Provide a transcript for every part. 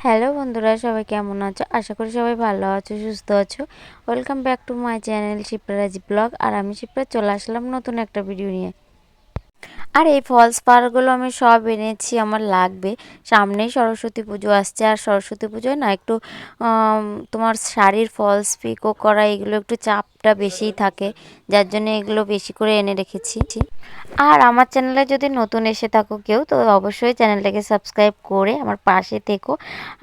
Hello বন্ধুরা, সবাই কেমন আছো? আশা করি সবাই ভালো আছো, সুস্থ আছো। Welcome back to my channel Shipra Raj blog. আর আমি শিপ্রা চলে আসলাম নতুন একটা ভিডিও নিয়ে। আর এই ফলস পাড়গুলো আমি সব এনেছি, আমার লাগবে। সামনেই সরস্বতী পুজো আসছে, আর সরস্বতী পুজোয় না একটু তোমার শাড়ির ফলস পিকো করা এগুলো একটু চাপটা বেশিই থাকে, যার জন্য এগুলো বেশি করে এনে রেখেছি। আর আমার চ্যানেলে যদি নতুন এসে থাকো কেউ, তো অবশ্যই চ্যানেলটাকে সাবস্ক্রাইব করে আমার পাশে থেকো।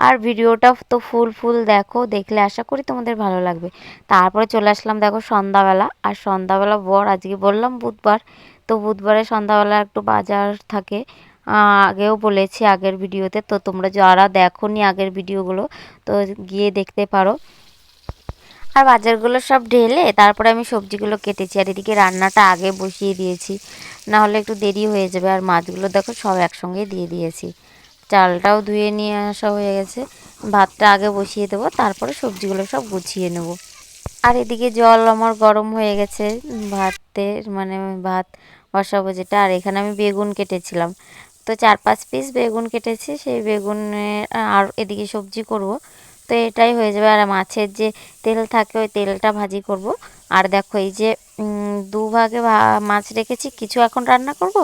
আর ভিডিওটা তো ফুল দেখো, দেখলে আশা করি তোমাদের ভালো লাগবে। তারপরে চলে আসলাম দেখো সন্ধ্যাবেলা। আর সন্ধ্যাবেলা বর, আজকে বললাম বুধবার, তো বুধবারে সন্ধ্যাবেলা একটু বাজার থাকে। আগেও বলেছি আগের ভিডিওতে, তো তোমরা যারা দেখোনি আগের ভিডিওগুলো তো গিয়ে দেখতে পারো। আর বাজারগুলো সব ঢেলে তারপরে আমি সবজিগুলো কেটেছি, আর এদিকে রান্নাটা আগে বসিয়ে দিয়েছি, না হলে একটু দেরি হয়ে যাবে। আর মাছগুলো দেখো সব একসঙ্গে দিয়ে দিয়েছি, চালটাও ধুয়ে নিয়ে আসা হয়ে গেছে। ভাতটা আগে বসিয়ে দেবো, তারপরে সবজিগুলো সব গুছিয়ে নেব। আর এদিকে জল আমার গরম হয়ে গেছে ভাতের, মানে ভাত বসাবো যেটা। আর এখানে আমি বেগুন কেটেছিলাম, তো 4-5 পিস বেগুন কেটেছি, সেই বেগুনের আর এদিকে সবজি করব, তো এটাই হয়ে যাবে। আর মাছের যে তেল থাকে ওই তেলটা ভাজি করব। আর দেখো এই যে দুভাগে মাছ রেখেছি, কিছু এখন রান্না করব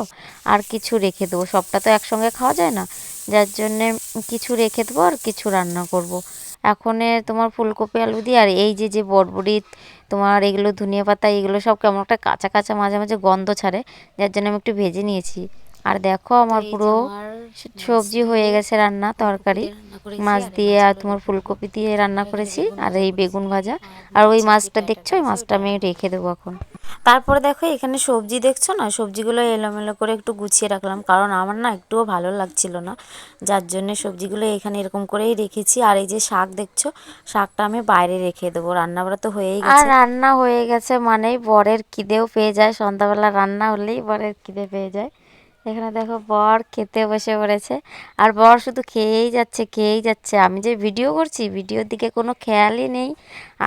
আর কিছু রেখে দেবো, সবটা তো একসঙ্গে খাওয়া যায় না, যার জন্যে কিছু রেখে দেবো আর কিছু রান্না করব। এখন তোমার ফুলকপি আলু দিয়ে, আর এই যে যে বড়বড়ি তোমার এগুলো ধনিয়া পাতা এগুলো সব কেমন একটা কাঁচা কাঁচা মাঝে মাঝে গন্ধ ছাড়ে, যার জন্য আমি একটু ভেজে নিয়েছি। আর দেখো আমার পুরো সবজি হয়ে গেছে, রান্না তরকারি মাছ দিয়ে আর তোমার ফুলকপি দিয়ে রান্না করেছি, আর এই বেগুন ভাজা। আর ওই মাছটা দেখছো, ওই মাছটা আমি রেখে দেবো এখন। তারপরে দেখো এখানে সবজি দেখছো না, সবজিগুলো এলোমেলো করে একটু গুছিয়ে রাখলাম, কারণ আমার না একটুও ভালো লাগছিল না, যার জন্য সবজিগুলো এখানে এরকম করেই রেখেছি। আর এই যে শাক দেখছো, শাকটা আমি বাইরে রেখে দেবো, রান্নাবাড়া তো হয়েই গেছে। আর রান্না হয়ে গেছে মানেই বরের খিদেও পেয়ে যায়, সন্ধ্যাবেলা রান্না হলেই বরের খিদে পেয়ে যায়। এখানে দেখো বর খেতে বসে পড়েছে, আর বর শুধু খেয়েই যাচ্ছে খেয়েই যাচ্ছে। আমি যে ভিডিও করছি, ভিডিওর দিকে কোনো খেয়ালই নেই,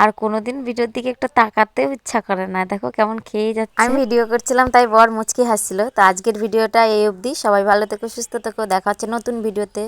আর কোনোদিন ভিডিওর দিকে একটু তাকাতেও ইচ্ছা করে না। দেখো কেমন খেয়েই যাচ্ছে। আমি ভিডিও করছিলাম তাই বর মুচকি হাসছিল। তো আজকের ভিডিওটা এই অবধি, সবাই ভালো থেকো, সুস্থ থেকো, দেখা হচ্ছে নতুন ভিডিওতে।